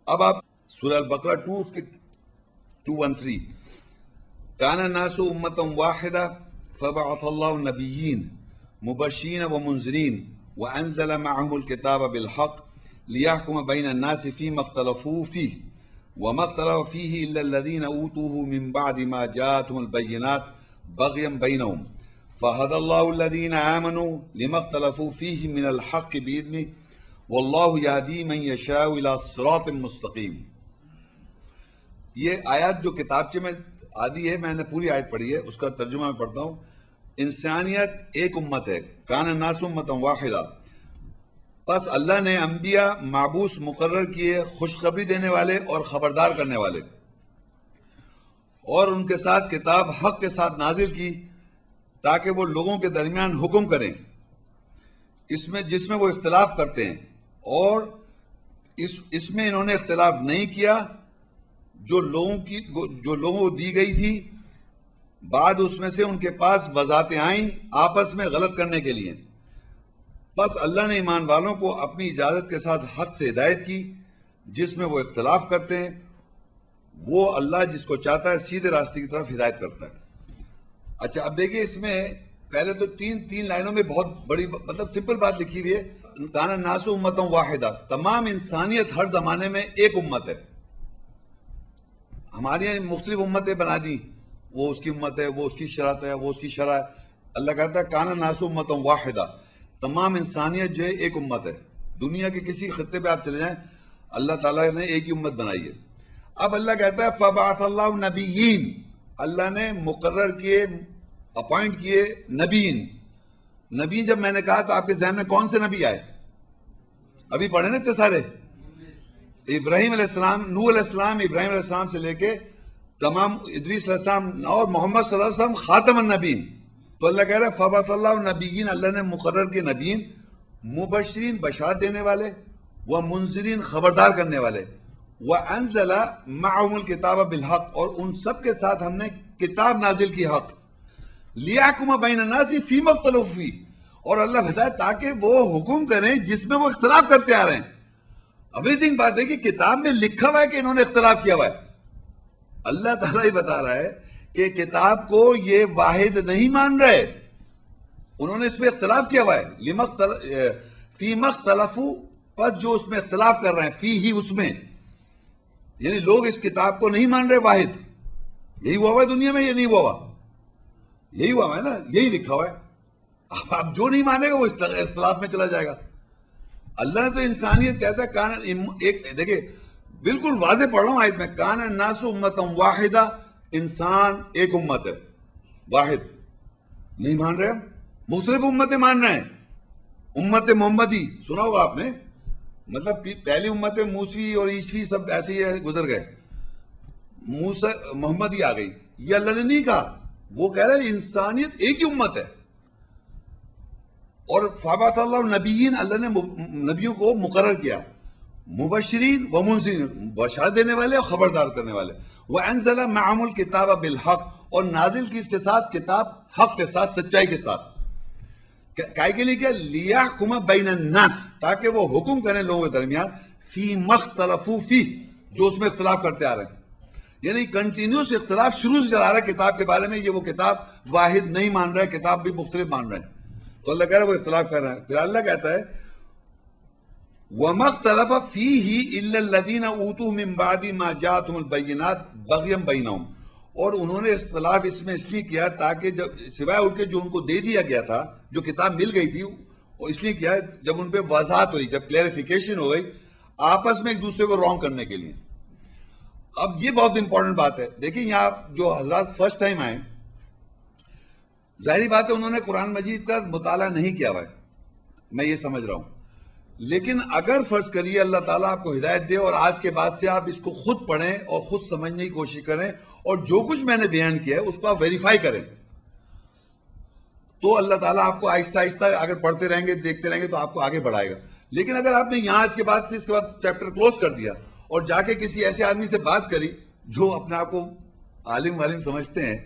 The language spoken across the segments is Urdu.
اب آپ سورہ البقرہ 2 اس کے 213 کان الناس امۃ واحدہ فبعث اللہ النبیین مبشرین ومنذرین وانزل معهم الکتاب بالحق لیحکم بین الناس فیما اختلفوا فیہ وما اختلف فیہ الا الذین اوتوہ من بعد ما جاءتهم البینات بغیا بینہم فہدی اللہ الذین آمنوا لما اختلفوا فیہ من الحق بإذنہ واللہ یہدی من یشاء الی صراط مستقیم۔ یہ آیات جو کتابچے میں آدھی ہے، میں نے پوری آیت پڑھی ہے، اس کا ترجمہ میں پڑھتا ہوں۔ انسانیت ایک امت ہے، کان الناس امۃ واحدہ، پس اللہ نے انبیاء معبوس مقرر کیے، خوشخبری دینے والے اور خبردار کرنے والے، اور ان کے ساتھ کتاب حق کے ساتھ نازل کی تاکہ وہ لوگوں کے درمیان حکم کریں جس میں وہ اختلاف کرتے ہیں، اور اس میں انہوں نے اختلاف نہیں کیا جو لوگوں کو دی گئی تھی، بعد اس میں سے ان کے پاس وضاحتیں آئیں آپس میں غلط کرنے کے لیے۔ بس اللہ نے ایمان والوں کو اپنی اجازت کے ساتھ حق سے ہدایت کی، جس میں وہ اختلاف کرتے ہیں وہ اللہ جس کو چاہتا ہے سیدھے راستے کی طرف ہدایت کرتا ہے۔ اچھا، اب دیکھیے اس میں پہلے تو تین لائنوں میں بہت بڑی مطلب سمپل بات لکھی ہوئی ہے، کان الناس امۃ واحدہ، تمام انسانیت ہر زمانے میں ایک امت ہے۔ ہمارے یہاں مختلف امتیں بنا دی، وہ اس کی امت ہے، وہ اس کی شرط ہے، وہ اس کی شرع ہے۔ اللہ کہتا ہے کان الناس امۃ واحدہ، تمام انسانیت جو ہے ایک امت ہے۔ دنیا کے کسی خطے پہ آپ چلے جائیں، اللہ تعالیٰ نے ایک ہی امت بنائی ہے۔ اب اللہ کہتا ہے فبعث اللہ نبیین، اللہ نے مقرر کیے، اپوائنٹ کیے نبیین۔ نبی جب میں نے کہا تو آپ کے ذہن میں کون سے نبی آئے؟ ابھی پڑھے نا اتنے سارے، ابراہیم علیہ السلام، نوح علیہ السلام، ابراہیم علیہ السلام سے لے کے تمام ادریس علیہ السلام اور محمد صلی اللہ علیہ وسلم خاتم النبیین۔ تو اللہ کہہ رہا ہے فبعث اللہ نبیین، اللہ نے مقرر کیے نبیین، مبشرین بشارت دینے والے، ومنذرین خبردار کرنے والے، وانزل معهم الکتاب بالحق، اور ان سب کے ساتھ ہم نے کتاب نازل کی حق، لیحکم بین الناس فیما اختلفوا فیہ، اور اللہ بتائے تاکہ وہ حکم کریں جس میں وہ اختلاف کرتے آ رہے ہیں۔ امیزنگ بات ہے کہ کتاب میں لکھا ہوا ہے کہ انہوں نے اختلاف کیا ہوا ہے۔ اللہ تعالیٰ ہی بتا رہا ہے کہ کتاب کو یہ واحد نہیں مان رہے، انہوں نے اس میں اختلاف کیا ہوا ہے۔ فیما اختلفوا، پس جو اس میں اختلاف کر رہے ہیں، فی ہی اس میں، یعنی لوگ اس کتاب کو نہیں مان رہے واحد۔ یہی ہوا ہے دنیا میں، یہ نہیں ہوا، یہی ہوا ہے نا، یہی لکھا ہوا ہے۔ اب جو نہیں مانے گا وہ اختلاف میں چلا جائے گا۔ اللہ نے تو انسانیت کہتا ہے کان، ایک دیکھیں بالکل واضح پڑھ رہا ہوں آیت میں، کان الناس امۃ واحدہ، انسان ایک امت ہے واحد۔ نہیں مان رہے ہم، مختلف امتیں مان رہے ہیں۔ امت محمدی سنا ہوگا آپ نے، مطلب پہلی امت موسی اور عیسوی سب ایسے ہی گزر گئے، محمدی آ گئی۔ یہ اللہ نے نہیں کہا، وہ کہہ رہے انسانیت ایک ہی امت ہے۔ اور فبعث اللہ نبیین، اللہ نے نبیوں کو مقرر کیا، مبشرین و منذرین، بشارت دینے والے اور خبردار کرنے والے، وانزل معهم الکتاب بالحق، اور نازل کی اس کے ساتھ کتاب حق کے ساتھ، سچائی کے ساتھ۔ کائے کے لیے کیا؟ لیحکم بین الناس، تاکہ وہ حکم کریں لوگوں کے درمیان، فیما اختلفوا فیہ، جو اس میں اختلاف کرتے آ رہے ہیں۔ یعنی کنٹینیوس اختلاف شروع سے چلا رہا ہے کتاب کے بارے میں، یہ وہ کتاب واحد نہیں مان رہا ہے، کتاب بھی مختلف مان رہے ہیں۔ تو اللہ کہہ رہا ہے وہ اختلاف کر رہے ہیں۔ پھر اللہ کہتا ہے وَمَا اخْتَلَفَ فِيهِ إِلَّا الَّذِينَ أُوتُوا مِن بَعْدِ مَا جَاءَتْهُمُ الْبَيِّنَاتُ بَغْيًا بَيْنَهُمْ، اور انہوں نے اختلاف اس میں اس لیے کیا تاکہ جب سوائے ان کے جو ان کو دے دیا گیا تھا، جو کتاب مل گئی تھی، اور اس لیے کیا جب ان پہ وضاحت ہوئی، جب کلیریفیکیشن ہو گئی آپس میں ایک دوسرے کو رونگ کرنے کے لیے۔ اب یہ بہت امپورٹنٹ بات ہے، دیکھیں یہاں جو حضرات فرسٹ ٹائم آئے، ظاہری بات ہے انہوں نے قرآن مجید کا مطالعہ نہیں کیا ہوا ہے، میں یہ سمجھ رہا ہوں، لیکن اگر فرض کریے اللہ تعالیٰ آپ کو ہدایت دے اور آج کے بعد سے آپ اس کو خود پڑھیں اور خود سمجھنے کی کوشش کریں، اور جو کچھ میں نے بیان کیا ہے اس کو آپ ویریفائی کریں، تو اللہ تعالیٰ آپ کو آہستہ آہستہ اگر پڑھتے رہیں گے، دیکھتے رہیں گے تو آپ کو آگے بڑھائے گا۔ لیکن اگر آپ نے یہاں اس کے بعد چیپٹر کلوز کر دیا اور جا کے کسی ایسے آدمی سے بات کری جو اپنے آپ کو عالم سمجھتے ہیں،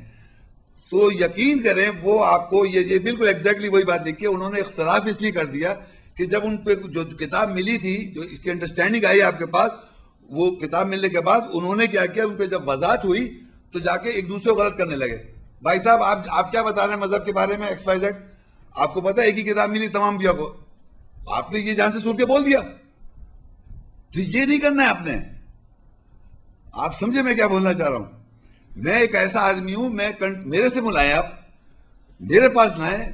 تو یقین کریں وہ آپ کو یہ بالکل ایگزیکٹلی وہی بات لکھی ہے۔ انہوں نے اختلاف اس لیے کر دیا کہ جب ان پہ جو کتاب ملی تھی، جو اس کی انڈرسٹینڈنگ آئی آپ کے پاس، وہ کتاب ملنے کے بعد انہوں نے کیا کیا, ان پہ جب وضاحت ہوئی تو جا کے ایک دوسرے کو غلط کرنے لگے. بھائی صاحب آپ کیا بتا رہے ہیں مذہب کے بارے میں ایکس وائی زیڈ, آپ کو پتا ہے ایک ہی کتاب ملی تمام انبیاء کو, آپ نے یہ جہاں سے سن کے بول دیا. تو یہ نہیں کرنا ہے آپ نے. آپ سمجھے میں کیا بولنا چاہ رہا ہوں. میں ایک ایسا آدمی ہوں, میرے سے ملائیں, آپ میرے پاس نہ آئے.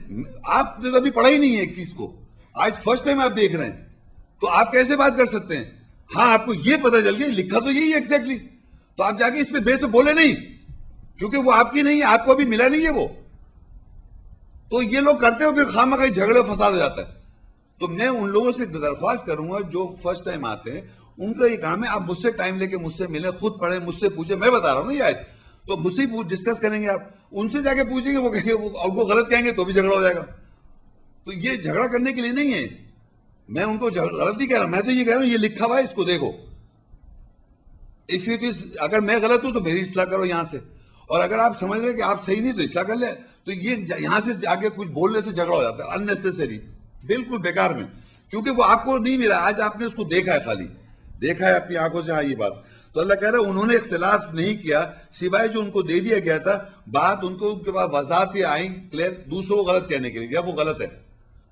آپ نے تو ابھی پڑھا ہی نہیں ہے ایک چیز کو, آج فرسٹ ٹائم آپ دیکھ رہے ہیں, تو آپ کیسے بات کر سکتے ہیں. ہاں آپ کو یہ پتہ چل گیا لکھا تو یہی ہے ایگزیکٹلی, تو آپ جا کے اس پہ بے تو بولے نہیں, کیونکہ وہ آپ کی نہیں ہے, آپ کو ابھی ملا نہیں ہے وہ. تو یہ لوگ کرتے ہو پھر خواہ جھگڑے فساد ہو جاتا ہے. تو میں ان لوگوں سے درخواست کروں گا جو فرسٹ ٹائم آتے ہیں, ان کا یہ کام ہے آپ مجھ سے ٹائم لے کے مجھ سے ملیں, خود پڑھیں, مجھ سے پوچھیں. میں بتا رہا ہوں نا یہ آیت, تو مجھ سے ڈسکس کریں گے. آپ ان سے جا کے پوچھیں گے, وہ کہیں گے, ان کو غلط کہیں گے تو بھی جھگڑا ہو جائے گا. تو یہ جھگڑا کرنے کے لیے نہیں ہے. میں ان کو غلط نہیں کہہ رہا, میں تو یہ کہہ رہا ہوں یہ لکھا ہوا ہے, اس کو دیکھو. اگر میں غلط ہوں تو میری اصلاح کرو یہاں سے, اور اگر آپ سمجھ رہے ہیں کہ آپ صحیح نہیں تو اصلاح کر لیں. تو یہ یہاں سے آگے کچھ بولنے سے جھگڑا ہو جاتا ہے اننیسیسری, بالکل بیکار میں, کیونکہ وہ آپ کو نہیں ملا, آج آپ نے اس کو دیکھا ہے, خالی دیکھا ہے اپنی آنکھوں سے. ہاں یہ بات تو اللہ کہہ رہا ہے انہوں نے اختلاف نہیں کیا سوائے جو ان کو دے دیا گیا تھا. بات ان کے بعد وضاحت یہ آئیں کلیئر دوسروں کو غلط کہنے کے لیے, وہ غلط ہے,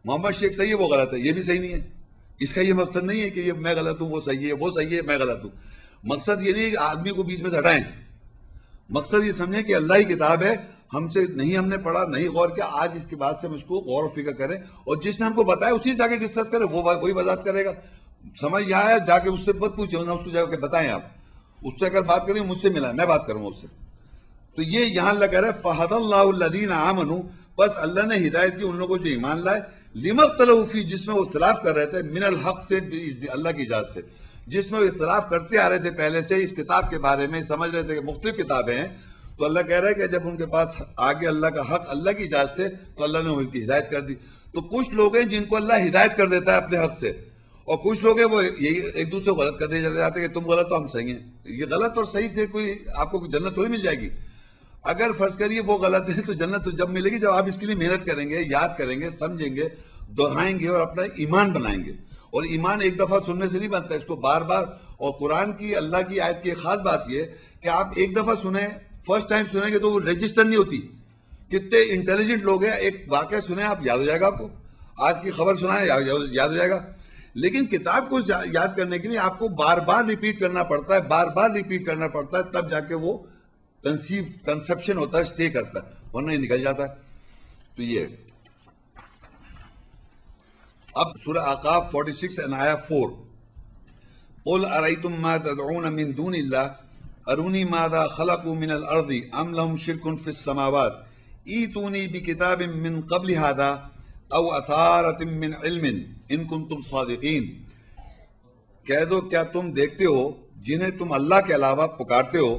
محمد شیخ صحیح ہے وہ غلط ہے, یہ بھی صحیح نہیں ہے. اس کا یہ مقصد نہیں ہے کہ یہ میں غلط ہوں وہ صحیح ہے, وہ صحیح ہے میں غلط ہوں. مقصد یہ نہیں کہ آدمی کو بیچ میں سے ہٹائیں. مقصد یہ سمجھیں کہ اللہ کی کتاب ہے, ہم سے نہیں, ہم نے پڑھا نہیں, غور کیا, آج اس کے بعد سے ہم اس کو غور و فکر کریں, اور جس نے ہم کو بتایا اسی سے جا کے ڈسکس کریں, وہی وضاحت کرے گا. سمجھ یہاں ہے, جا کے اس سے مت پوچھیں, اس کو جا کے بتائیں. آپ اس سے اگر بات کریں مجھ سے ملا, میں بات کروں گا اس سے. تو یہ یہاں اللہ کہہ رہا ہے فَهَدَى اللَّهُ الَّذِينَ آمَنُوا, بس اللہ نے ہدایت کی ان لوگوں کو جو ایمان لائے, لِمَا اخْتَلَفُوا فِيهِ, جس میں وہ اختلاف کر رہے تھے, من الحق سے, اللہ کی اجازت سے, جس میں وہ اختلاف کرتے آ رہے تھے پہلے سے اس کتاب کے بارے میں, سمجھ رہے تھے کہ مختلف کتابیں ہیں. تو اللہ کہہ رہا ہے کہ جب ان کے پاس آگے اللہ کا حق اللہ کی اجازت سے, تو اللہ نے ان کی ہدایت کر دی. تو کچھ لوگ ہیں جن کو اللہ ہدایت کر دیتا ہے اپنے حق سے, اور کچھ لوگ ہیں وہ ایک دوسرے کو غلط کرنے چلے جاتے ہیں کہ تم غلط ہو ہم صحیح ہیں. یہ غلط اور صحیح سے کوئی آپ کو جنت تھوڑی مل جائے گی. اگر فرض کریے وہ غلط ہے تو جنت تو جب ملے گی جب آپ اس کے لیے محنت کریں گے, یاد کریں گے, سمجھیں گے, دہرائیں گے اور اپنا ایمان بنائیں گے. اور ایمان ایک دفعہ سننے سے نہیں بنتا, اس کو بار بار. اور قرآن کی اللہ کی آیت کی ایک خاص بات یہ کہ آپ ایک دفعہ سنیں, فرسٹ ٹائم سنیں گے تو وہ رجسٹر نہیں ہوتی. کتنے انٹیلیجنٹ لوگ ہیں, ایک واقعہ سنیں آپ یاد ہو جائے گا, آپ کو آج کی خبر سنائیں یاد ہو جائے گا. لیکن کتاب کو یاد کرنے کے لیے آپ کو بار بار ریپیٹ کرنا پڑتا ہے, بار بار ریپیٹ کرنا پڑتا ہے, تب جا کے وہ کنسپشن ہوتا ہے, اسٹے کرتا ہے, ورنہ یہ نکل جاتا ہے. تو یہ اب سورہ اعقاف 46 and آیا 4, قُلْ أَرَيْتُمْ مَا تَدْعُونَ مِن دُونِ اللَّهِ أَرُونِي مَاذَا خَلَقُوا مِنَ الْأَرْضِ أَمْ لَهُمْ شِرْكٌ فِي السَّمَاوَاتِ ائْتُونِي بِكِتَابٍ مِّن قَبْلِ هَٰذَا أَوْ أَثَارَةٍ مِّنْ عِلْمٍ إِن كُنتُمْ صَادِقِينَ. کہہ دو کیا تم دیکھتے ہو جنہیں تم اللہ کے علاوہ پکارتے ہو,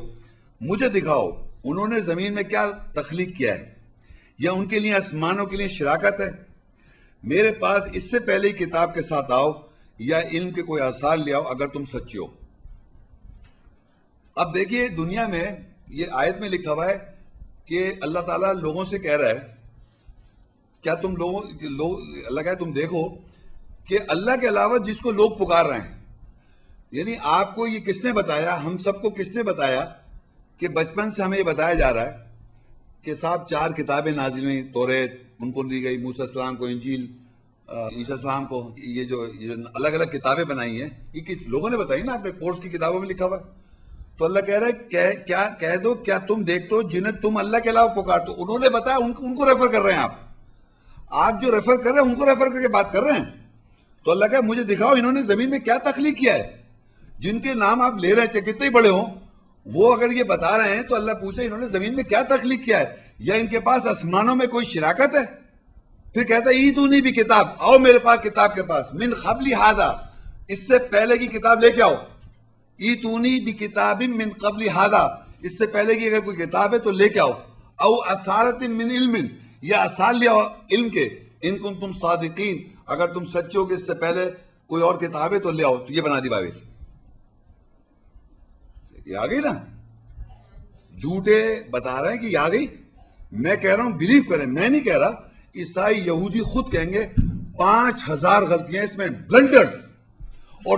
مجھے دکھاؤ انہوں نے زمین میں کیا تخلیق کیا ہے, یا ان کے لیے آسمانوں کے لیے شراکت ہے. میرے پاس اس سے پہلے کتاب کے ساتھ آؤ, یا علم کے کوئی آثار لے آؤ اگر تم سچے ہو. اب دیکھیے دنیا میں یہ آیت میں لکھا ہوا ہے کہ اللہ تعالیٰ لوگوں سے کہہ رہا ہے, کیا تم اللہ کہہ تم دیکھو کہ اللہ کے علاوہ جس کو لوگ پکار رہے ہیں, یعنی آپ کو یہ کس نے بتایا, ہم سب کو کس نے بتایا کہ بچپن سے ہمیں یہ بتایا جا رہا ہے کہ صاحب 4 کتابیں نازل ہوئیں, توریت ان کو دی گئی, موسیٰ السلام کو انجیل, عیسیٰ السلام کو, یہ جو الگ الگ کتابیں بنائی ہیں یہ کس لوگوں نے بتائی نا, اپنے کورس کی کتابوں میں لکھا ہوا ہے. تو اللہ کہہ رہا ہے کیا کہہ دو کیا تم دیکھتے ہو جنہیں تم اللہ کے علاوہ پکارتے ہو, انہوں نے بتایا, ان کو ریفر کر رہے ہیں آپ جو ریفر کر رہے ہیں ان کو ریفر کر کے بات کر رہے ہیں. تو اللہ کہا مجھے دکھاؤ انہوں نے زمین میں کیا تخلیق کیا ہے, جن کے نام آپ لے رہے ہیں کتنے ہی بڑے ہوں, وہ اگر یہ بتا رہے ہیں تو اللہ پوچھتا ہے انہوں نے زمین میں کیا تخلیق کیا ہے, یا ان کے پاس آسمانوں میں کوئی شراکت ہے. پھر کہتا ہے ایتونی بھی کتاب, آؤ میرے پاس کتاب کے پاس, من قبل ھذا, اس سے پہلے کی کتاب لے کے آؤ. ایتونی بھی کتاب من قبل ھذا, اس سے پہلے کی اگر کوئی کتاب ہے تو لے کے آؤ. او اثارت من علم, یا اثار لے آؤ علم کے, ان کنتم صادقین, اگر تم سچے ہو کہ اس سے پہلے کوئی اور کتاب ہے تو لے آؤ. تو یہ بنا دی بابل, یہ آ گئی نا, جھوٹے بتا رہے ہیں کہ یہ آ گئی. میں کہہ رہا ہوں بلیو کریں, میں نہیں کہہ رہا, عیسائی یہودی خود کہیں گے 5000 غلطیاں اس میں, بلنڈرز, اور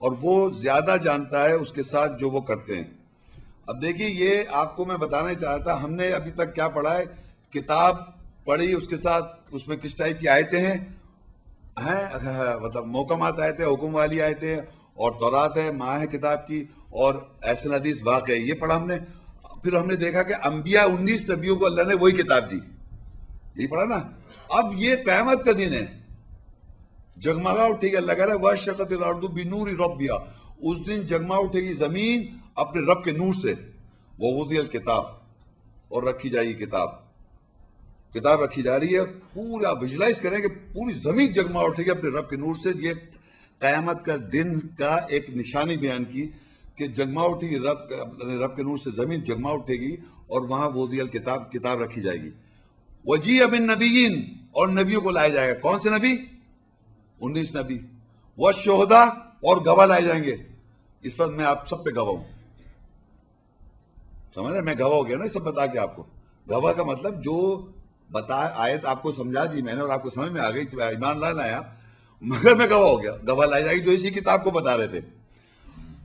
اور وہ زیادہ جانتا ہے اس کے ساتھ جو وہ کرتے ہیں. اب دیکھیے یہ آپ کو میں بتانا چاہتا تھا، ہم نے ابھی تک کیا پڑھا ہے، کتاب پڑھی، اس کے ساتھ اس میں کس ٹائپ کی آیتیں ہیں، مطلب محکمات آیتیں، حکم والی آیتیں، اور تورات ہے، ماں ہے کتاب کی، اور احسن حدیث واقع ہے، یہ پڑھا ہم نے. پھر ہم نے دیکھا کہ انبیاء 19 نبیوں کو اللہ نے وہی کتاب دی، یہی پڑھا نا. اب یہ قیامت کا دن ہے، جگمگا اٹھے گی، اللہ کہہ رہا ہے وَاشْرَقَتِ الْأَرْضُ بِنُورِ رَبِّهَا، اس دن جگما اٹھے گی زمین اپنے رب کے نور سے. وَوُضِعَ الْكِتَابُ، اور رکھی جائے گی کتاب، کتاب رکھی جا رہی ہے. پورا ویژلائز کریں کہ پوری زمین جگما اٹھے گی اپنے رب کے نور سے. یہ قیامت کا دن کا ایک نشانی بیان کی کہ جگما اٹھے گی، رب کے نور سے زمین جگما اٹھے گی، اور وہاں وضع الکتاب، کتاب رکھی جائے گی. وجیء بالنبیین، اور نبیوں کو لائے جائے گا. کون سے نبی؟ 19 نبی. والشہداء، اور گواہ لائے جائیں گے. اس وقت میں آپ سب پہ گواہ ہوں، سمجھ رہے، میں گواہ ہو گیا نا سب بتا کے آپ کو. گواہ کا مطلب جو آیت آپ کو سمجھا دی میں نے اور آپ کو سمجھ میں آ گئی، ایمان لانا آیا، مگر میں گواہ ہو گیا. گواہ لائی جائے گی جو اسی کتاب کو بتا رہے تھے.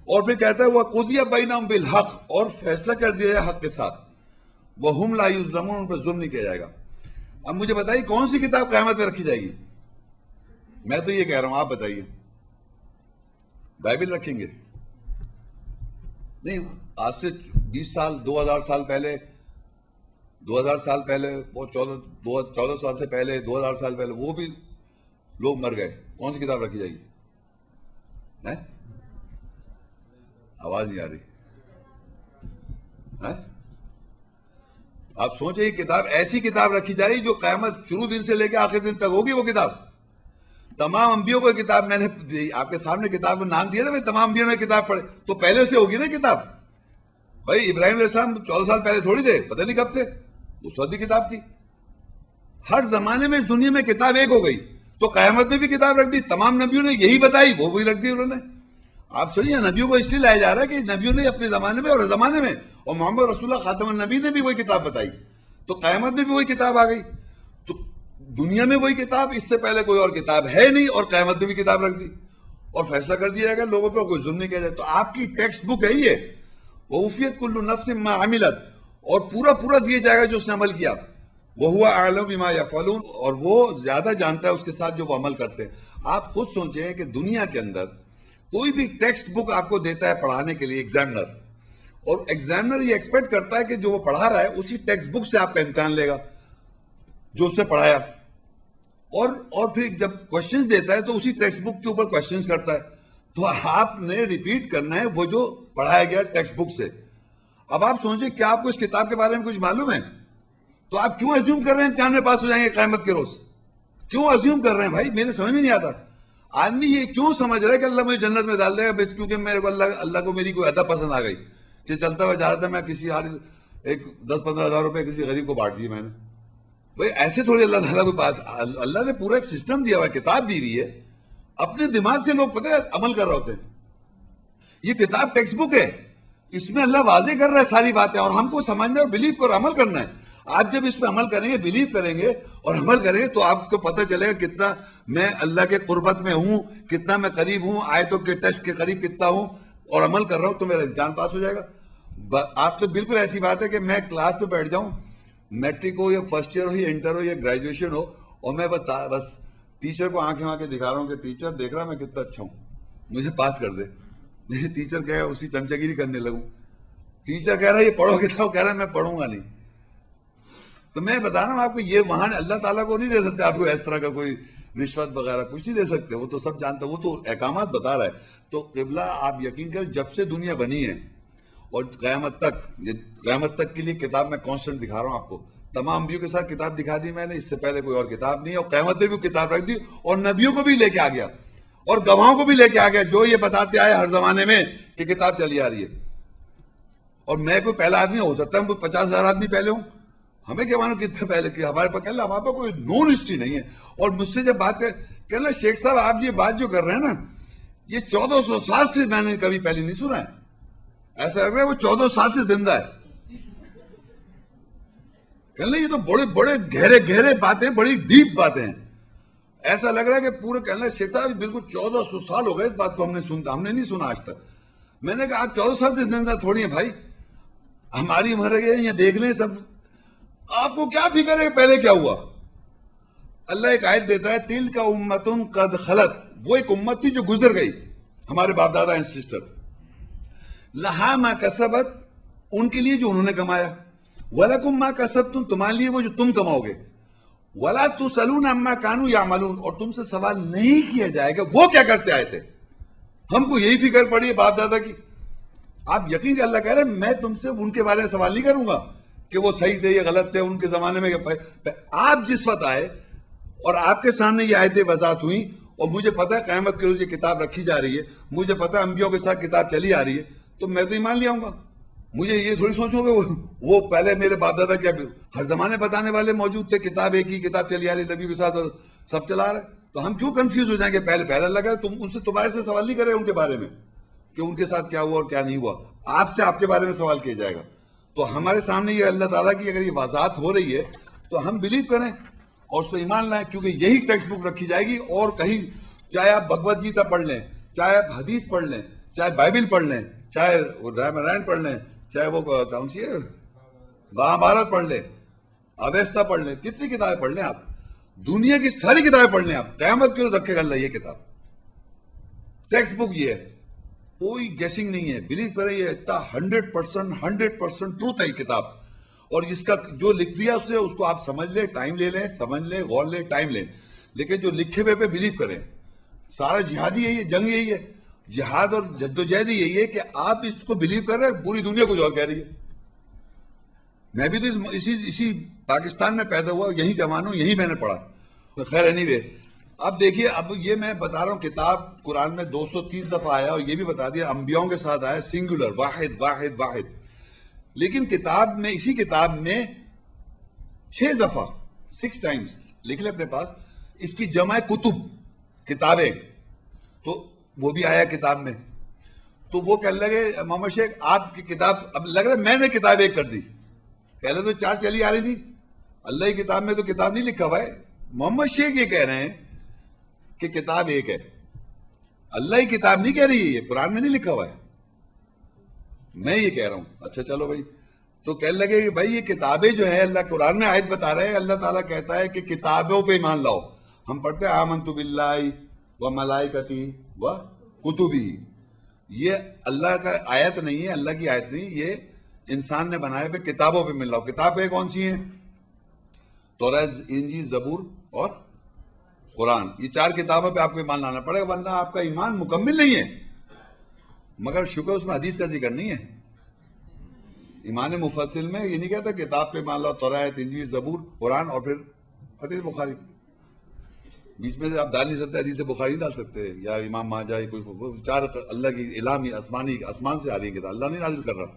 اور پھر کہتا ہے وَقُضِیَ بَیْنَهُم بِالْحَقِّ، اور فیصلہ کر دیا جائے حق کے ساتھ. وَهُمْ لَا يُظْلَمُونَ، ان پر ظلم نہیں کیا جائے گا. اب مجھے بتائیے کون سی کتاب قیامت میں رکھی جائے گی؟ میں تو یہ کہہ رہا ہوں، آپ بتائیے. بائبل رکھیں گے؟ نہیں، آج سے 20 سال 2000 سال پہلے، 2000 سال پہلے، وہ 14 سال سے پہلے، 2000 سال پہلے وہ بھی لوگ مر گئے. کون سی کتاب رکھی جائے گی؟ آواز نہیں آ رہی. آپ سوچیں، کتاب ایسی کتاب رکھی جائے جو قیامت شروع دن سے لے کے آخر دن تک ہوگی. وہ کتاب تمام انبیوں کو کتاب، میں نے آپ کے سامنے کتاب کا نام دیا تھا، میں تمام انبیوں نے کتاب پڑھی، تو پہلے سے ہوگی نا کتاب. بھائی ابراہیم علیہ السلام 14 سال پہلے تھوڑی تھے، پتہ نہیں کب تھے، اس وقت بھی کتاب تھی. ہر زمانے میں اس دنیا میں کتاب ایک ہو گئی، تو قیامت میں بھی کتاب رکھ دی. تمام نبیوں نے یہی بتائی، وہ بھی رکھ دی انہوں نے. آپ سنیے، نبیوں کو اس لیے لایا جا رہا ہے کہ نبیوں نے اپنے زمانے میں اور ہر زمانے میں، اور محمد رسول اللہ خاتم النبی نے بھی وہی کتاب بتائی، تو قیامت میں بھی وہی کتاب آ گئی. تو دنیا میں وہی کتاب، اس سے پہلے کوئی اور کتاب ہے نہیں، اور قیامت میں بھی کتاب رکھ دی، اور فیصلہ کر دیا جائے گا لوگوں پہ، کوئی ظلم نہیں کیا جائے. تو آپ کی ٹیکسٹ بک ہے یہ، وَوُفِّيَتْ كُلُّ نَفْسٍ مَّا عَمِلَتْ، اور پورا دیا جائے گا جو اس نے عمل کیا. وَهُوَ أَعْلَمُ بِمَا يَفْعَلُونَ، اور وہ زیادہ جانتا ہے اس کے ساتھ جو وہ عمل کرتے ہیں. آپ خود سوچیں کہ دنیا کے اندر کوئی بھی ٹیکسٹ بک آپ کو دیتا ہے پڑھانے کے لیے ایگزامنر، اور ایگزامنر یہ ایکسپیکٹ کرتا ہے کہ جو وہ پڑھا رہا ہے اسی ٹیکسٹ بک سے آپ کا امتحان لے گا جو اس نے پڑھایا، اور پھر جب کوشچنز دیتا ہے تو اسی ٹیکسٹ بک کے اوپر کوشچنز کرتا ہے. تو آپ نے ریپیٹ کرنا ہے وہ جو پڑھایا گیا ٹیکسٹ بک سے. اب آپ سوچیں کیا آپ کو اس کتاب کے بارے میں کچھ معلوم ہے؟ تو آپ کیوں ازیوم کر رہے ہیں امتحان میں پاس ہو جائیں گے قیامت کے روز؟ کیوں ازیوم کر رہے ہیں بھائی؟ میرے سمجھ میں نہیں آتا. آدمی یہ کیوں سمجھ رہا ہے کہ اللہ مجھے جنت میں ڈال دے گا بس کیونکہ میرے کو اللہ کو میری کوئی ادا پسند آ گئی کہ چلتا ہوا جا رہا تھا، میں کسی ایک 10-15 ہزار روپے کسی غریب کو بانٹ دیے میں نے. بھائی ایسے تھوڑی اللہ تعالیٰ کے پاس، اللہ نے پورا ایک سسٹم دیا ہوا ہے، کتاب دی ہوئی ہے، اپنے دماغ سے لوگ پتہ ہے عمل کر رہے ہوتے ہیں. یہ کتاب ٹیکسٹ بک ہے، اس میں اللہ واضح کر رہا ہے ساری باتیں، اور ہم کو سمجھنا ہے اور بلیو کر عمل کرنا ہے. آپ جب اس پہ عمل کریں گے، بلیو کریں گے اور عمل کریں گے، تو آپ کو پتہ چلے گا کتنا میں اللہ کے قربت میں ہوں، کتنا میں قریب ہوں، آیتوں کے ٹیسٹ کے قریب کتنا ہوں، اور عمل کر رہا ہوں تو میرا امتحان پاس ہو جائے گا. آپ تو بالکل ایسی بات ہے کہ میں کلاس میں بیٹھ جاؤں، میٹرک ہو یا فرسٹ ایئر ہو یا انٹر ہو یا گریجویشن ہو، اور میں بس ٹیچر کو آنکھیں دکھا رہا ہوں کہ ٹیچر دیکھ رہا میں کتنا اچھا ہوں، مجھے پاس کر دے. ٹیچر کہہ رہا اسی چمچگیری کرنے لگوں. ٹیچر کہہ رہا ہے یہ پڑھو گے، تو کہہ رہا ہے میں پڑھوں گا نہیں. تو میں بتا رہا ہوں آپ کو، یہ وہاں اللہ تعالیٰ کو نہیں دے سکتے آپ کو اس طرح کا کوئی رشوت وغیرہ کچھ نہیں دے سکتے، وہ تو سب جانتا ہے، وہ تو احکامات بتا رہا ہے. تو قبلہ آپ یقین کریں، جب سے دنیا بنی ہے اور قیامت تک کے لیے کتاب میں کانسٹنٹ دکھا رہا ہوں آپ کو. تمام انبیوں کے ساتھ کتاب دکھا دی میں نے، اس سے پہلے کوئی اور کتاب نہیں ہے، اور قیامت میں بھی کتاب رکھ دی، اور نبیوں کو بھی لے کے آ گیا، اور گواہوں کو بھی لے کے آ گیا جو یہ بتاتے آئے ہر زمانے میں کہ کتاب چلی آ رہی ہے. اور میں کوئی پہلا آدمی ہو سکتا ہے 50,000 آدمی پہلے ہوں، ہمیں کیا مانو کتنے پہلے کہ ہمارے پاس کوئی نون ہسٹری نہیں ہے. اور مجھ سے جب بات کہنا شیخ صاحب آپ یہ بات جو کر رہے ہیں نا، یہ 1400 سال سے میں نے کبھی پہلے نہیں سنا ہے. ایسا لگ رہا ہے وہ 14 سال سے زندہ ہے. کہنا یہ تو بڑے بڑے گہرے باتیں، بڑی ڈیپ باتیں ہیں. ایسا لگ رہا ہے کہ پورے کہنا شیخ صاحب بالکل 1400 سال ہو گئے اس بات کو ہم نے نہیں سنا آج تک. میں نے کہا آپ 14 سال سے زندہ تھوڑی ہیں بھائی, ہماری عمر ہے یہ دیکھ لیں سب, آپ کو کیا فکر ہے پہلے کیا ہوا. اللہ ایک آیت دیتا ہے تلک امۃ قد خلت, وہ ایک امت تھی جو گزر گئی, ہمارے باپ دادا اینڈ سسٹر, لہا ما کسبت, ان کے لیے جو انہوں نے کمایا, ولکم ما کسبتم, تمہارے لیے وہ جو تم کماؤ گے, ولا تسألون عما كانوا يعملون, اور تم سے سوال نہیں کیا جائے گا وہ کیا کرتے آئے تھے. ہم کو یہی فکر پڑی ہے باپ دادا کی. آپ یقین اللہ کہہ رہے ہیں میں تم سے ان کے بارے میں سوال نہیں کروں گا کہ وہ صحیح تھے یا غلط تھے ان کے زمانے میں. آپ جس وقت آئے اور آپ کے سامنے یہ آیتیں وضاحت ہوئی, اور مجھے پتا ہے قیامت کے روز یہ کتاب رکھی جا رہی ہے, مجھے پتا ہے انبیاء کے ساتھ کتاب چلی آ رہی ہے, تو میں تو ایمان لے آؤں گا. مجھے یہ تھوڑی سوچو گے وہ پہلے میرے باپ دادا کیا ہر زمانے بتانے والے موجود تھے, کتاب ایک ہی کتاب چلی آ رہی تبھی کے ساتھ سب چلا رہے, تو ہم کیوں کنفیوز ہو جائیں گے. پہلے لگا تم ان سے تمہارے سے سوال نہیں کرے ان کے بارے میں کہ ان کے ساتھ کیا ہوا اور کیا نہیں ہوا, آپ سے آپ کے بارے میں سوال کیا جائے گا. تو ہمارے سامنے یہ اللہ تعالیٰ کی اگر یہ وضاحت ہو رہی ہے تو ہم بلیو کریں اور اس پہ ایمان لائیں, کیونکہ یہی ٹیکسٹ بک رکھی جائے گی. اور کہیں چاہے آپ بھگوت گیتا پڑھ لیں, چاہے آپ حدیث پڑھ لیں, چاہے بائبل پڑھ لیں, چاہے رامائن پڑھ لیں, چاہے وہ کون سی ہے مہابھارت پڑھ لیں, اویستا پڑھ لیں, کتنی کتابیں پڑھ لیں آپ, دنیا کی ساری کتابیں پڑھ لیں آپ, قیامت کیوں رکھے گا اللہ یہ کتاب. ٹیکسٹ بک یہ ہے, کوئی گیسنگ نہیں ہے, بلیو کریں یہ اتنا 100% ٹروتھ ہے یہ کتاب. اور اس کا جو لکھ دیا اس کو آپ سمجھ لیں, ٹائم لے لیں, سمجھ لیں, غور لیں, ٹائم لیں, لیکن جو لکھے ہوئے پہ بلیو کریں. سارا جہاد یہی ہے, جنگ یہی ہے, جہاد اور جدوجہد یہی ہے کہ آپ اس کو بلیو کر رہے ہیں, پوری دنیا کچھ اور کہہ رہی ہے. میں بھی تو اسی پاکستان میں پیدا ہوا, یہی جوان ہوں, یہی میں نے پڑھا. خیر اینی وے, اب دیکھیے, اب یہ میں بتا رہا ہوں کتاب قرآن میں 230 دفعہ آیا, اور یہ بھی بتا دیا انبیاؤں کے ساتھ آیا, سنگولر, واحد واحد واحد. لیکن کتاب میں, اسی کتاب میں 6 دفعہ 6 ٹائمز لکھ لیں اپنے پاس, اس کی جمع کتب, کتابیں, تو وہ بھی آیا کتاب میں. تو وہ کہنے لگے محمد شیخ آپ کی کتاب, اب لگ رہا ہے میں نے کتاب ایک کر دی, پہلے تو 4 چلی آ رہی تھی. اللہ کی کتاب میں تو کتاب نہیں لکھا ہوا ہے. محمد شیخ یہ کہہ رہے ہیں کہ کتاب ایک ہے, اللہ کی کتاب نہیں کہہ رہی ہے, یہ قرآن میں نہیں لکھا ہوا ہے, میں یہ کہہ رہا ہوں. اچھا چلو بھائی, تو کہنے لگے کہ بھائی یہ کتابیں جو ہے اللہ قرآن میں آیت بتا رہے ہیں, اللہ تعالیٰ کہتا ہے کہ کتابوں پہ ایمان لاؤ. ہم پڑھتے ہیں آمنت باللہ و ملائکتی و کتبی, یہ اللہ کا آیت نہیں ہے, اللہ کی آیت نہیں, یہ انسان نے بنائے پہ کتابوں پہ ایمان لاؤ. کتابیں کون سی ہیں؟ توراۃ, انجیل, زبور اور قرآن. یہ 4 کتابوں پہ آپ کو ایمان لانا پڑے گا, ورنہ آپ کا ایمان مکمل نہیں ہے. مگر شکر اس میں حدیث کا ذکر نہیں ہے. ایمان مفصل میں یہ نہیں کہتا کتاب پہ ایمان لاؤ, توراۃ, انجیل, زبور, قرآن اور پھر حدیث بخاری. بیچ میں سے آپ ڈال نہیں سکتے, حدیث بخاری نہیں ڈال سکتے, یا امام ماجہ, کوئی 4 اللہ کی الہامی آسمان سے آ رہی ہے کتاب, اللہ نہیں نازل کر رہا.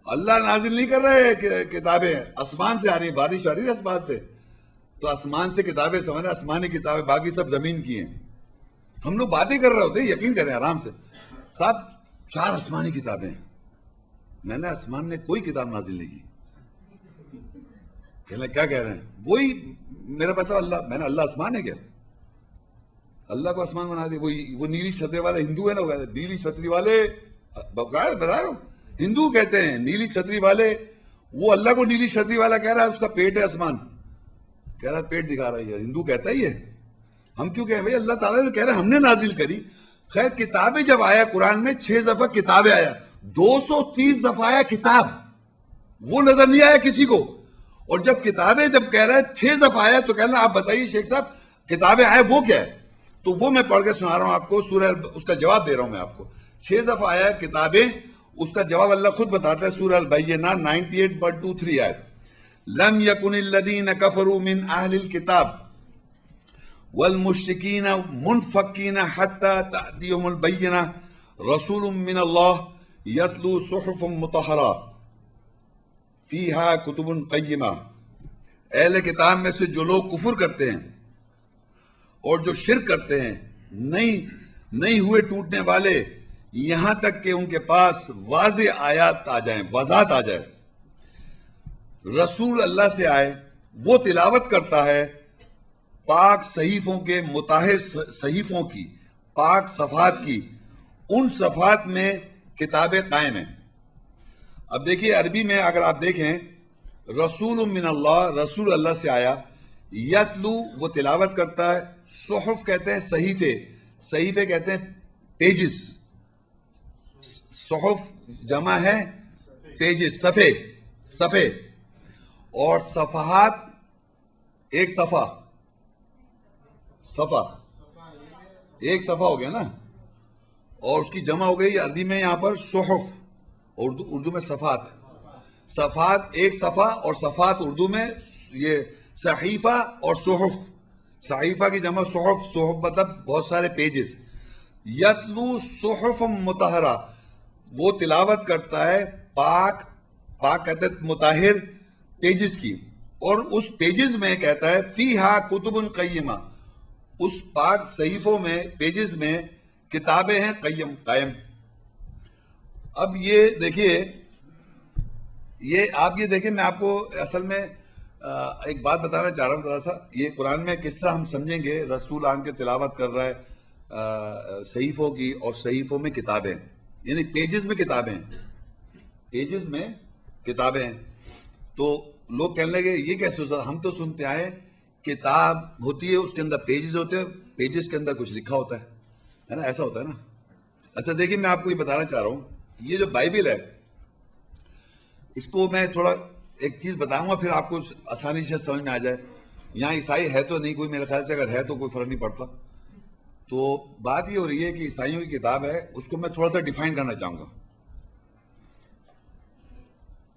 اللہ نازل نہیں کر رہے کہ کتابیں آسمان سے آ رہی ہیں, بارش آ رہی ہے آسمان سے, تو آسمان سے کتابیں سمجھنا, آسمانی کتابیں, باقی سب زمین کی ہیں. ہم لوگ باتیں کر رہے ہوتے ہیں, یقین کریں آرام سے. صاحب 4 آسمانی کتابیں, میں نے آسمان نے کوئی کتاب نازل نہیں کی. کہنے کیا کہہ رہے ہیں, وہی میرا پتا اللہ, میں نے اللہ آسمان ہے کیا, اللہ کو آسمان بنا دیا. وہ نیلی چھتری والے ہندو ہے نا, وہ کہتے ہیں نیلی چھتری والے, بتا رہا ہوں ہندو کہتے ہیں نیلی چھتری والے, وہ اللہ کو نیلی چھتری والا کہہ رہا ہے, اس کا پیٹ ہے آسمان, کہہ رہا ہے پیٹ دکھا رہا ہے, ہندو کہتا ہے یہ. ہم کیوں کہیں بھائی, اللہ تعالیٰ نے کہہ رہا ہے ہم نے نازل کری. خیر کتابیں جب آیا قرآن میں 6 دفعہ کتابیں آیا, 230 دفعہ آیا کتاب, وہ نظر نہیں آیا کسی کو. اور جب کتابیں جب کہہ رہا ہے 6 دفعہ آیا, تو کہنا آپ بتائیے شیخ صاحب کتابیں آئے وہ کیا ہے. تو وہ میں پڑھ کے سنا رہا ہوں آپ کو, سورہ, اس کا جواب دے رہا ہوں میں آپ کو. 6 دفعہ آیا کتابیں, اس کا جواب اللہ خود بتاتا ہے سورہ البینہ 98.23 آیت. لم یکن الذین کفروا من اہل الکتاب والمشرکین منفکین حتی تأتیہم البینہ رسول من اللہ یتلو صحف مطہرہ فیہا کتب قیمہ. اہل کتاب میں سے جو لوگ کفر کرتے ہیں اور جو شرک کرتے ہیں, نہیں ہوئے ٹوٹنے والے, یہاں تک کہ ان کے پاس واضح آیات آ جائیں, وضاحت آ جائے. رسول اللہ سے آئے, وہ تلاوت کرتا ہے, پاک صحیفوں کے مطہر صحیفوں کی، پاک صفحات کی، ان صفحات میں کتابیں قائم ہیں۔ اب دیکھیے عربی میں اگر آپ دیکھیں، رسول من اللہ، رسول اللہ سے آیا، یتلو وہ تلاوت کرتا ہے، صحف کہتے ہیں صحیفے، صحیفے کہتے ہیں پیجز، صحف جمع ہے پیجز، صفحے، صفحے، اور صفحات ایک صفحہ، صفحہ ایک صفحہ ہو گیا نا، اور اس کی جمع ہو گئی عربی میں یہاں پر صحف، اردو میں صفحات، صفحات ایک صفحہ، اور صفحات اردو میں یہ صحیفہ اور صحف، صحیفہ کی جمع صحف، صحف مطلب بہت سارے پیجز۔ یتلو صحف مطہرہ، وہ تلاوت کرتا ہے پاک، پاک کہتے ہیں مطہر پیجز کی، اور اس پیجز میں کہتا ہے فیہا کتب قیمہ، اس پاک صحیفوں میں، پیجز میں کتابیں ہیں قیم، قائم۔ اب یہ دیکھیے، یہ آپ یہ دیکھیں، میں آپ کو اصل میں ایک بات بتانا چاہ رہا ہوں ذرا سا، یہ قرآن میں کس طرح ہم سمجھیں گے رسول آن کے تلاوت کر رہا ہے صحیفوں کی، اور صحیفوں میں کتابیں، یعنی پیجز میں کتابیں، پیجز میں کتابیں ہیں۔ تو لوگ کہنے لگے یہ کیسے ہوتا ہے؟ ہم تو سنتے آئے کتاب ہوتی ہے، اس کے اندر پیجز ہوتے ہیں، پیجز کے اندر کچھ لکھا ہوتا ہے نا، ایسا ہوتا ہے نا۔ اچھا دیکھیں، میں آپ کو یہ بتانا چاہ رہا ہوں، یہ جو بائبل ہے، اس کو میں تھوڑا ایک چیز بتاؤں گا، پھر آپ کو آسانی سے سمجھ میں آ جائے۔ یہاں عیسائی ہے تو نہیں کوئی، میرے خیال سے اگر ہے تو کوئی فرق نہیں پڑتا۔ تو بات یہ ہو رہی ہے کہ عیسائیوں کی کتاب ہے، اس کو میں تھوڑا سا ڈیفائن کرنا چاہوں گا،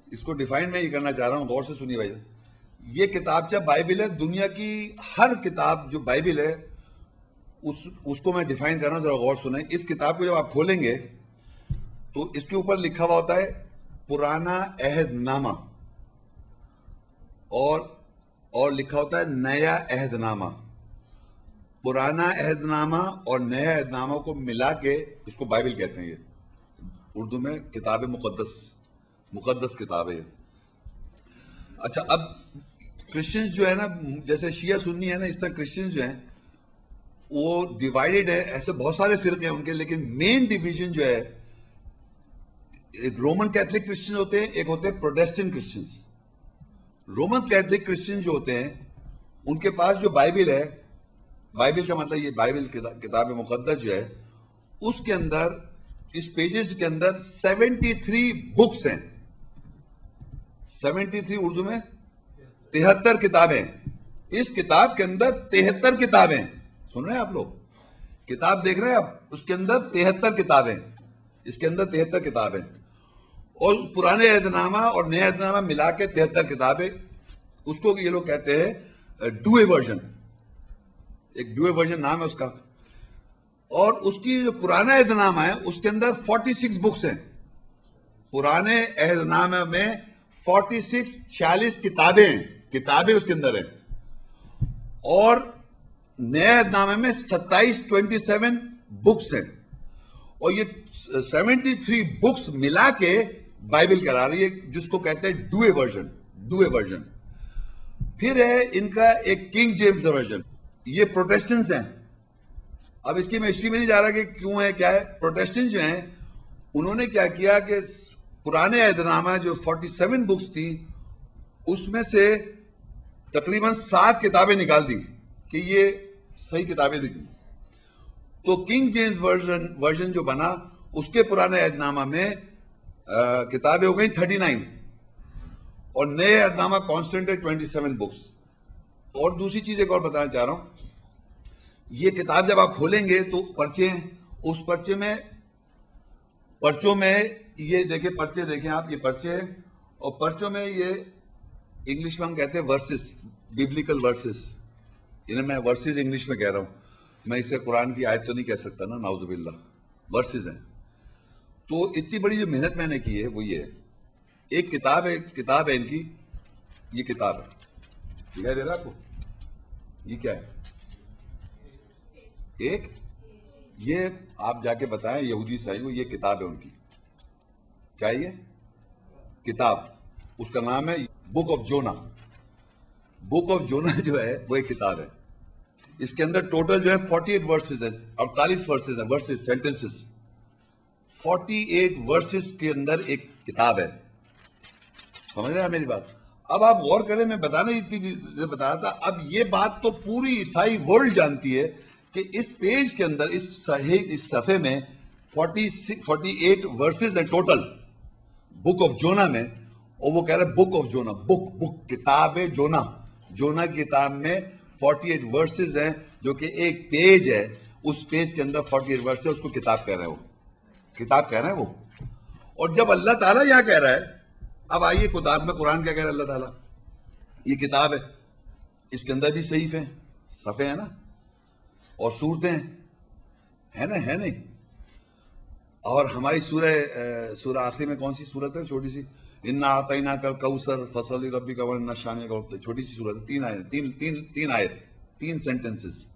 اس کو ڈیفائن میں یہ کرنا چاہ رہا ہوں، غور سے سنیے بھائی۔ یہ کتاب جب بائبل ہے، دنیا کی ہر کتاب جو بائبل ہے اس کو میں ڈیفائن کر رہا ہوں، ذرا غور سنیں۔ اس کتاب کو جب آپ کھولیں گے تو اس کے اوپر لکھا ہوا ہوتا ہے پرانا عہد نامہ، اور لکھا ہوتا ہے نیا عہد نامہ۔ پرانا عہد نامہ اور نیا عہد نامہ کو ملا کے اس کو بائبل کہتے ہیں۔ یہ اردو میں کتاب مقدس، مقدس کتاب ہے۔ اچھا، اب کرسچنز جو ہے نا، جیسے شیعہ سنی ہے نا، اس طرح کرسچنز جو ہیں وہ ڈیوائیڈڈ ہے، ایسے بہت سارے فرقے ہیں ان کے، لیکن مین ڈیویژن جو ہے، ایک رومن کیتھولک کرسچن ہوتے ہیں، ایک ہوتے ہیں Protestant Christians. Roman Catholic Christian جو ہوتے ہیں ان کے پاس جو بائبل ہے، بائبل کا مطلب یہ بائبل کتاب مقدس جو ہے، اس کے اندر، اس پیجز کے اندر 73 بکس ہیں، 73 اردو میں 73 کتابیں۔ اس کتاب کے اندر 73 کتابیں، سن رہے ہیں آپ لوگ؟ کتاب دیکھ رہے ہیں آپ؟ اس کے اندر 73 کتابیں، اس کے اندر 73 کتابیں، اور پرانے عہد نامہ اور نئے عہد نامہ ملا کے 73 کتابیں۔ اس کو یہ لوگ کہتے ہیں ڈوئے ورژن، ایک ڈوئے ورژن نام ہے اس کا۔ اور اس کی جو پرانا عہد نامہ ہے اس کے اندر 46 بکس ہیں، پرانے عہد نامہ میں 46 کتابیں ہیں، کتابیں اس کے اندر ہیں، اور نئے عہد نامے میں 27 بکس ہیں، اور یہ 73 بکس ملا کے بائبل کرا رہی ہے، جس کو کہتے ہیں ڈوئے ورژن، ڈوئے ورژن۔ پھر ہے ان کا ایک کنگ جیمز ورژن، یہ پروٹیسٹنٹس ہیں۔ اب اس کی میں ہسٹری میں نہیں جا رہا کہ کیوں ہے کیا ہے۔ پروٹیسٹنٹ جو ہیں انہوں نے کیا کیا کہ پرانے عہد نامہ جو 47 بکس تھی، اس میں سے تقریباً 7 کتابیں نکال دی کہ یہ صحیح کتابیں تھیں۔ تو کنگ جیمز ورژن جو بنا، اس کے پرانے عہد نامہ میں کتابیں ہو گئیں 39، اور نئے عہد نامہ کانسٹنٹ ہے 27 بکس۔ اور دوسری چیز ایک اور بتانا چاہ رہا ہوں، یہ کتاب جب آپ کھولیں گے تو پرچے ہیں، اس پرچوں میں یہ دیکھیں، پرچے دیکھیں آپ، یہ پرچے ہیں، اور پرچوں میں یہ انگلش میں ہم کہتے ہیں ورسز، بیبلیکل ورسز، یعنی میں ورسز انگلش میں کہہ رہا ہوں، میں اسے قرآن کی آیت تو نہیں کہہ سکتا نا، نعوذ باللہ، ورسز ہیں۔ تو اتنی بڑی جو محنت میں نے کی ہے وہ یہ ہے، ایک کتاب ہے ان کی، یہ کتاب ہے، دکھائی دے رہا آپ کو؟ یہ کیا ہے؟ ایک، یہ آپ جا کے بتائیں یہودی عیسائی کو، یہ کتاب ہے ان کی، کیا ہے یہ کتاب؟ اس کا نام ہے بک آف جونا۔ بک آف جونا جو ہے وہ ایک کتاب ہے، اس کے اندر ٹوٹل جو ہے 48 ورسز ہیں، 48 ورسز ہیں، ورسز سینٹنسز، 48 ورسز کے اندر ایک کتاب ہے. سمجھ رہے ہیں میری بات؟ اب آپ غور کریں، میں بتانا بتا رہا تھا، اب یہ بات تو پوری عیسائی ورلڈ جانتی ہے کہ اس پیج کے اندر اس صفحے میں 48 ورسز ہیں ٹوٹل بک آف جونا میں. اور وہ کہہ رہے بک آف جونا، بک کتاب جونا، جونا کی کتاب میں 48 ورسز ہیں جو کہ ایک پیج ہے، اس پیج کے اندر 48 ورسز ہے، اس کو کتاب کہہ رہے ہیں، وہ کتاب کہہ رہے ہیں وہ. اور جب اللہ تعالیٰ یہاں کہہ رہا ہے، اب آئیے کتاب میں قرآن کیا کہہ رہا ہے اللہ تعالیٰ؟ یہ کتاب ہے، اس کے اندر بھی صحیفے ہیں، صفحے ہیں نا، اور صورتیں ہیں نا، ہے نہیں. اور ہماری سورہ آخری میں کون سی صورت ہے؟ چھوٹی سی، اِنَّا أَعْطَيْنَاكَ الْكَوْثَرَ فَصَلِّ لِرَبِّكَ وَإِنَّ شَانِئَكَ هُوَ الْأَبْتَرُ. چھوٹی سی صورت ہے، 3 آیت، تین آیت، 3 سینٹنسز.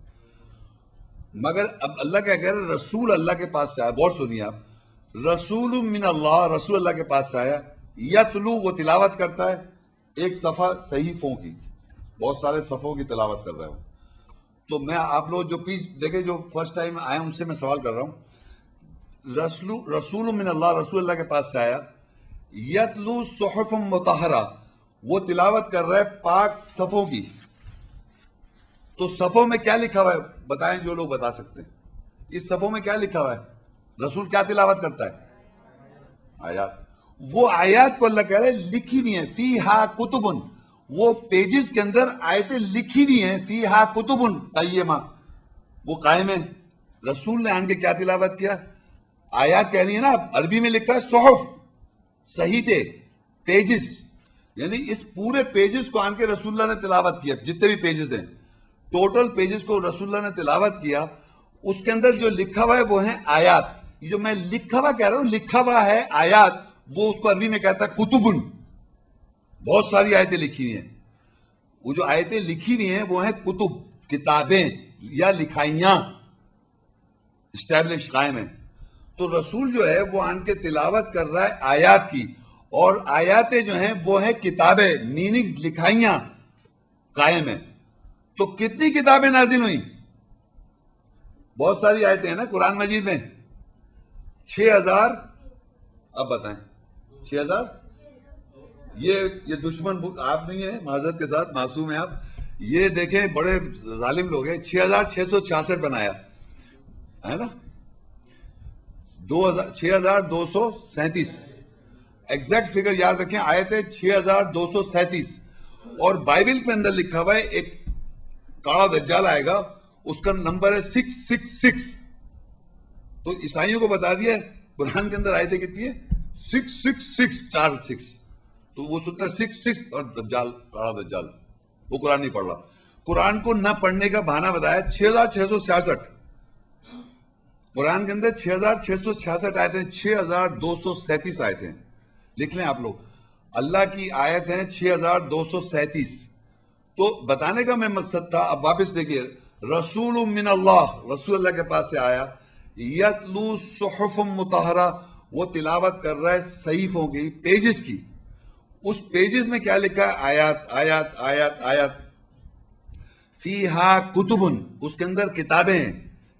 مگر اب اللہ کیا کہہ رہے؟ رسول اللہ کے پاس سے آیا، بہت سنیے آپ، رسول من اللہ، رسول اللہ کے پاس سے آیا، یتلو، وہ تلاوت کرتا ہے ایک صفحہ صحیفوں کی، بہت سارے صفحوں کی تلاوت کر رہا ہوں. تو میں آپ لوگ جو دیکھیں، جو فرسٹ ٹائم آئے ان سے میں سوال کر رہا ہوں. رسول من اللہ، رسول اللہ کے پاس سے آیا، یتلو صحف مطہرہ، وہ تلاوت کر رہا ہے پاک صفوں کی. تو صفوں میں کیا لکھا ہوا ہے؟ بتائیں جو لوگ بتا سکتے ہیں، اس صفوں میں کیا لکھا ہوا ہے؟ رسول کیا تلاوت کرتا ہے؟ آیات. وہ آیات کو اللہ کہہ رہے ہیں لکھی ہوئی ہیں، فیہا کتبن، وہ پیجز کے اندر آیتیں لکھی ہوئی ہیں، فیہا کتبن قیمہ، وہ قائم ہیں. رسول نے آن کے کیا تلاوت کیا؟ آیات کہہ رہی ہے نا، عربی میں لکھا ہے صحف، صحیفے، پیجز، یعنی اس پورے پیجز کو آن کے رسول اللہ نے تلاوت کیا. جتنے بھی پیجز ہیں، ٹوٹل پیجز کو رسول اللہ نے تلاوت کیا. اس کے اندر جو لکھا ہوا ہے وہ ہیں آیات. یہ جو میں لکھا ہوا کہہ رہا ہوں، لکھا ہوا ہے آیات، وہ اس کو عربی میں کہتا ہے کتبن. بہت ساری آیتیں لکھی ہوئی ہیں. وہ جو آیتیں لکھی ہوئی ہیں وہ ہیں کتب، کتابیں یا لکھائیاں، اسٹیبلش، قائم ہیں. تو رسول جو ہے وہ آن کے تلاوت کر رہا ہے آیات کی، اور آیاتیں جو ہیں وہ ہیں کتابیں، میننگز، لکھائیاں قائم ہیں. تو کتنی کتابیں نازل ہوئیں؟ بہت ساری آیتیں ہیں نا قرآن مجید میں، 6000. اب بتائیں 6000؟ یہ دشمن آپ نہیں ہیں، معذرت کے ساتھ، معصوم ہیں آپ. یہ دیکھیں بڑے ظالم لوگ ہیں، 6666 بنایا ہے نا، 6237 ایگزیکٹ فگر یاد رکھیں. آیت ہے 6237. اور بائبل کے اندر لکھا ہوا ہے ایک کالا دجال آئے گا، اس کا نمبر ہے 666. تو عیسائیوں کو بتا دیا قرآن کے اندر آیتیں کتنی ہیں؟ 666، 46. تو وہ سنتا ہے 66 اور دجال، کالا دجال. وہ قرآن نہیں پڑھ رہا. قرآن کو نہ پڑھنے کا بہانہ بتایا. 6666 قرآن کے اندر 6666 آیتیں، 6237 آیتیں. لکھ لیں آپ لوگ، اللہ کی آیت ہیں 6237. تو بتانے کا میں مقصد تھا. اب واپس دیکھیے، رسول من اللہ، رسول اللہ کے پاس سے آیا، یتلو صحف مطہرہ، وہ تلاوت کر رہا ہے صحیفوں کی، پیجز کی. اس پیجز میں کیا لکھا ہے؟ آیات آیات آیات آیات. فیہا کتبن، اس کے اندر کتابیں ہیں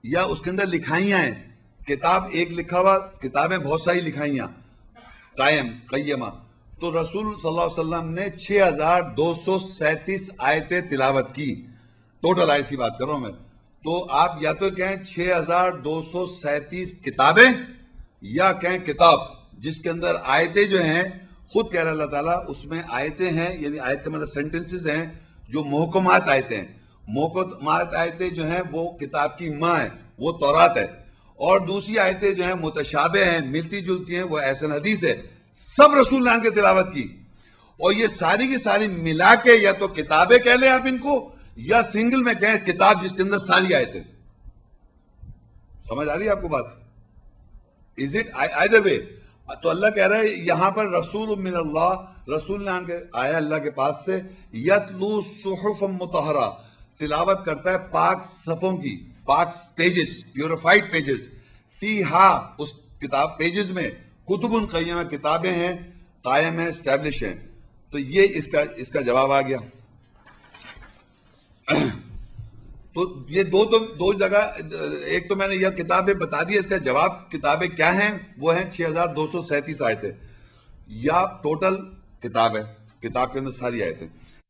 یا اس کے اندر لکھائیاں ہیں. کتاب ایک لکھا ہوا، کتابیں بہت ساری لکھائیاں، قائم، قیمہ. تو رسول صلی اللہ علیہ وسلم نے 6237 آیتیں تلاوت کی. ٹوٹل آیت کی بات کر رہا ہوں میں. تو آپ یا تو کہیں 6237 کتابیں، یا کہیں کتاب، جس کے اندر آیتیں جو ہیں، خود کہہ رہا اللہ تعالیٰ اس میں آیتیں ہیں، یعنی آیتیں مطلب سینٹنسز ہیں جو محکمات آیتیں ہیں. محکمات آیتیں جو ہیں وہ کتاب کی ماں ہیں، وہ تورات ہے. اور دوسری آیتیں جو ہیں متشابہ ہیں، ملتی جلتی ہیں، وہ احسن حدیث ہے. سب رسول نے تلاوت کی. اور یہ ساری کی ساری ملا کے یا تو کتابیں کہہ لیں آپ ان کو، یا سنگل میں کہیں کتاب جس کے اندر ساری آیتیں. سمجھ آ رہی ہے آپ کو بات؟ Is it either way؟ تو اللہ کہہ رہا ہے یہاں پر رسول من اللہ، رسول نے آیا اللہ کے پاس سے، یتلو صحف مطہرہ، تلاوت کرتا ہے پاک صفوں کی، پاک پیجز، پیوریفائڈ پیجز. فیہا، اس کتاب پیجز میں، کتب قیمہ، کتابیں ہیں، قائم ہیں، اسٹیبلش ہیں. تو یہ اس کا جواب آ گیا. تو یہ دو جگہ، ایک تو میں نے یہ کتابیں بتا دی، اس کا جواب کتابیں کیا ہیں، وہ ہیں 6237 آیتیں، یا ٹوٹل کتاب ہے، کتاب کے اندر ساری آیتیں.